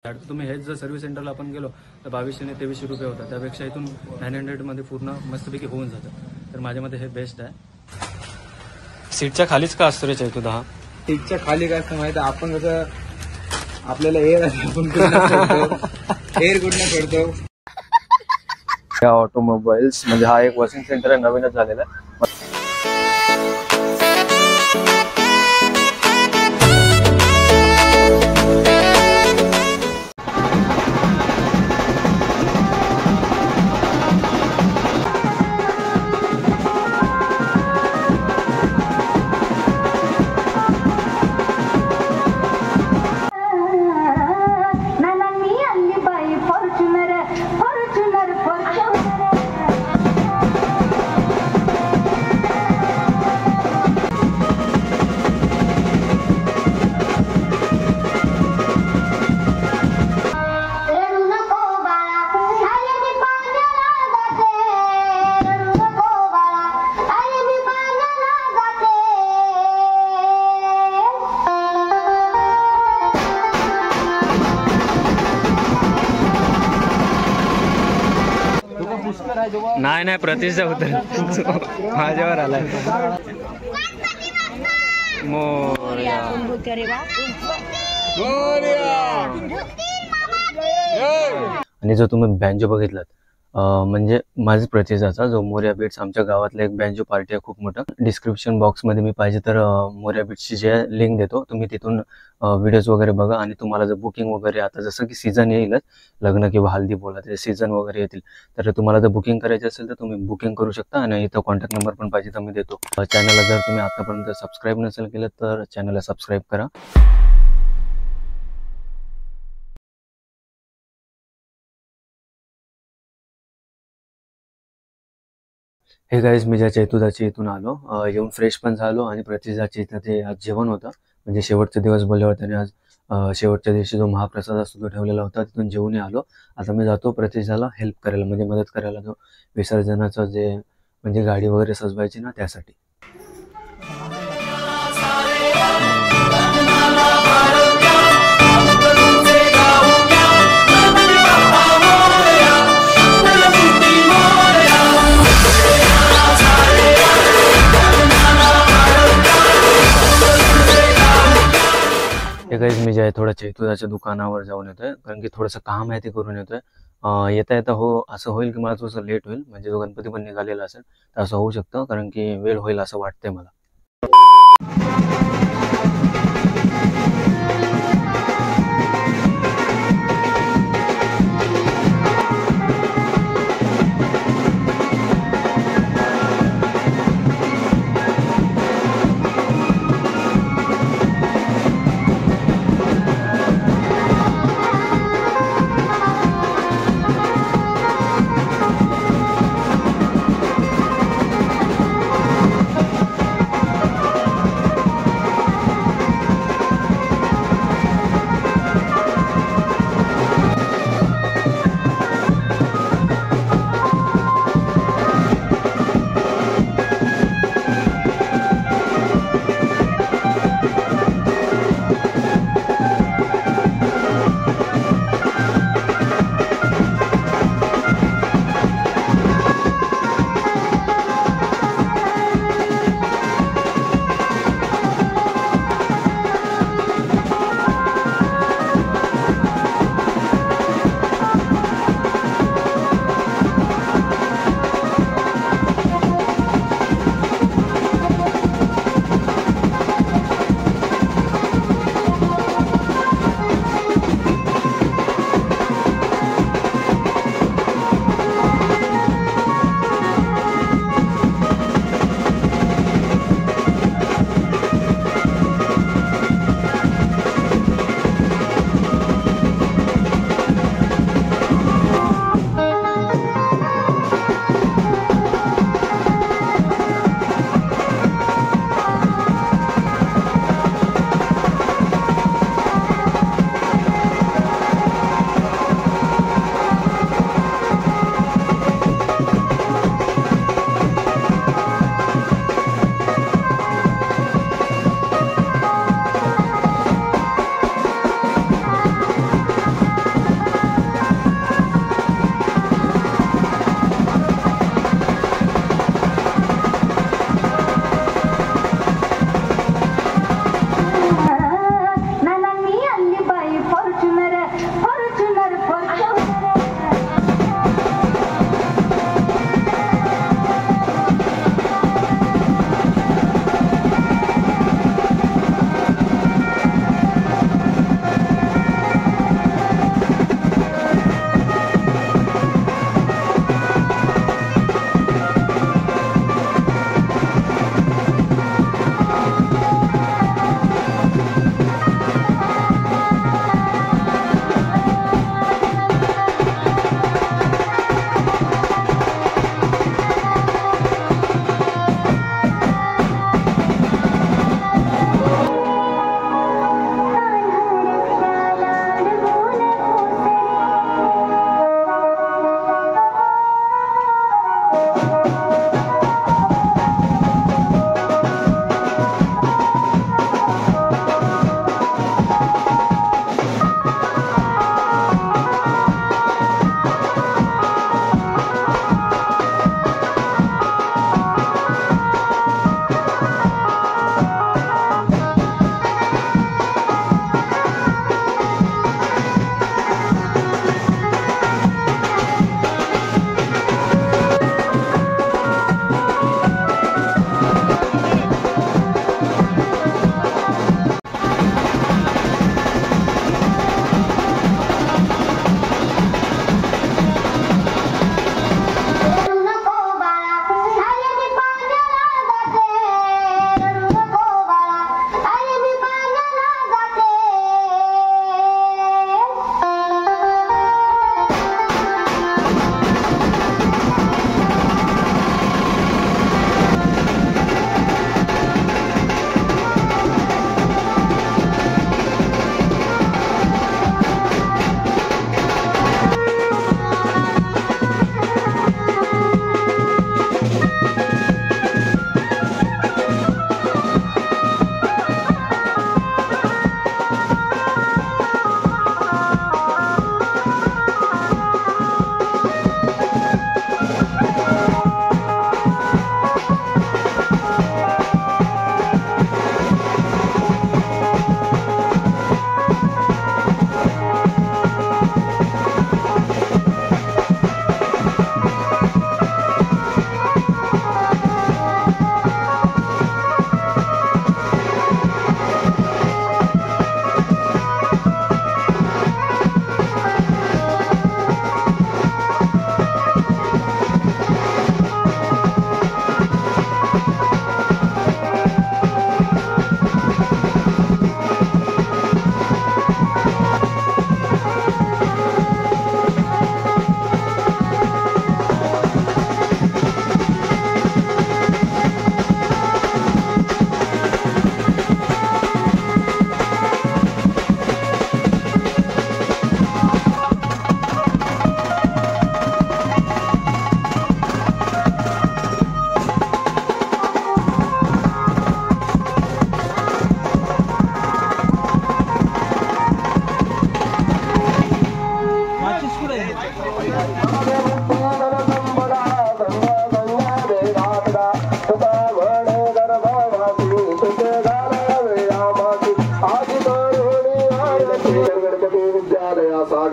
तुम्ही हेच जर सर्व्हिस सेंटरला आपण गेलो तर 2200 ने 2300 रुपये होतात, त्यापेक्षा इथून 900मध्ये पूर्ण मस्तपैकी होऊन जातं. तर माझ्या मते हे बेस्ट आहे. सीटच्या खालीच का असतो रे चैतू हा? सीटच्या खाली काय असतं माहिती, आपण कसं आपल्याला एअर एअर कुठनं करतो. या ऑटोमोबाईल्स म्हणजे हा एक वॉशिंग सेंटर आहे, नवीनच झालेला आहे. नाही प्रतिष्ठा होत माझ्यावर आलाय. आणि जो तुम्ही बँजो बघितलात म्हणजे माझ्याच प्रतिष्ठाचा जो मोरया बीट्स, आमच्या गावातला एक बँजो पार्टी आहे खूप मोठा. डिस्क्रिप्शन बॉक्समध्ये मी पाहिजे तर मोरया बीट्सची जे लिंक देतो, तुम्ही तिथून व्हिडिओज वगैरे बघा. आणि तुम्हाला जर बुकिंग वगैरे, आता जसं की सीझन येईलच, लग्न किंवा हल्दी बोला ते सीझन वगैरे येतील, तर तुम्हाला जर बुकिंग करायची असेल तर तुम्ही बुकिंग करू शकता. आणि इथं कॉन्टॅक्ट नंबर पण पाहिजे तर मी देतो. चॅनलला जर तुम्ही आतापर्यंत सबस्क्राईब नसेल केलं तर चॅनलला सबस्क्राईब करा. हे गाईज, मी ज्या चैतुदाची इथून आलो, येऊन फ्रेश पण झालो. आणि प्रतिष्ठाची इथं ते आज जेवण होतं, म्हणजे शेवटचे दिवस बोलल्यावर त्याने आज शेवटच्या दिवशी जो महाप्रसाद असतो तो ठेवलेला होता, तिथून जेवून आलो. आता मी जातो प्रतिष्ठाला हेल्प करायला, म्हणजे मदत करायला, जो विसर्जनाचं जे म्हणजे गाडी वगैरे सजवायची ना त्यासाठी. हे गाईज, मी जे आहे थोडं चैतुदाच्या दुकानावर जाऊन येतोय, कारण की थोडंसं काम आहे ते करून येतोय. येता येता असं होईल की मला थोडंसं लेट होईल, म्हणजे जो गणपती पण निघालेला असेल तर असं होऊ शकतं, कारण की वेळ होईल असं वाटतंय मला.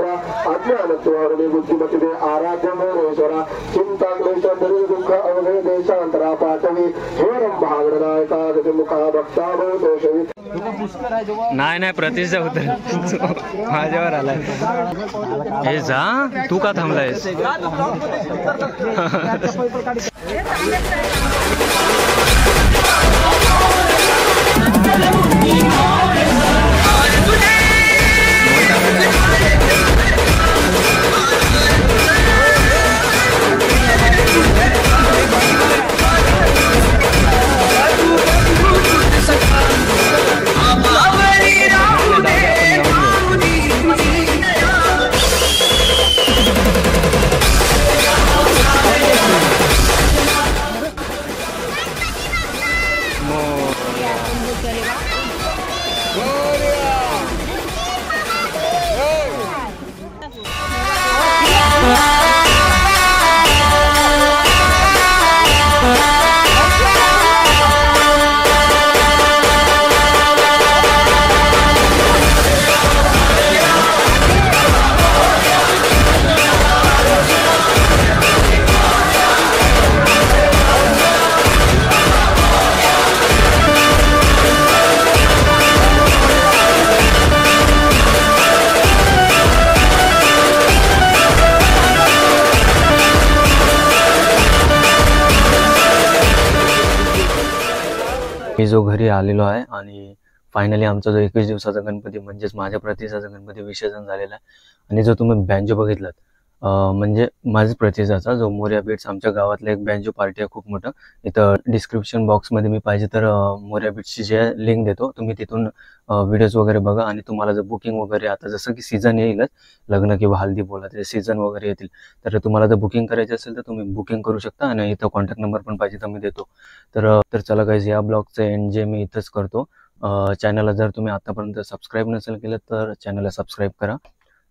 महेश्वरा अज्ञानत्वारुणे बुद्धिमते आराध्य महेश्वरा चिंता क्लेश दरिद्र दुःख अवघे देशांतरा पाठवी हेरम भागनायका गतिमुखा भक्ता दोषवी. नाही नाही प्रतिष्ठा होत माझ्यावर आलाय. हे जा तू का थांबलायस? मी जो घरी आलेलो आहे आणि फायनली आमचा जो 21 दिवसाचा गणपती म्हणजेच माझ्या प्रतिसाचा गणपती विसर्जन झालेला आहे. आणि जो तुम्ही बँजो बघितलात म्हणजे माझ्या प्रतिसाचा जो मोरया बीट्स आमच्या गावातला एक बँजो पार्टी आहे खूप मोठं. इथं डिस्क्रिप्शन बॉक्समध्ये मी पाहिजे तर मोरया बीट्सची जे लिंक देतो, तुम्ही तिथून व्हिडिओज वगैरे बघा. आणि तुम्हाला जर बुकिंग वगैरे आता जसं की सीझन येईलच, लग्न किंवा हल्दी बोला ते सीझन वगैरे येतील, तर तुम्हाला जर बुकिंग करायची असेल तर तुम्ही बुकिंग करू शकता. आणि इथं कॉन्टॅक्ट नंबर पण पाहिजे तर मी देतो. तर चला गाईज, या ब्लॉगचं एंड जे मी इथंच करतो. चॅनलला जर तुम्ही आतापर्यंत सबस्क्राईब नसेल केलं तर चॅनलला सबस्क्राईब करा.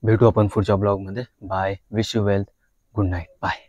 भेटू आपण पुढच्या ब्लॉगमध्ये. Bye. Wish you wealth. Good night. Bye.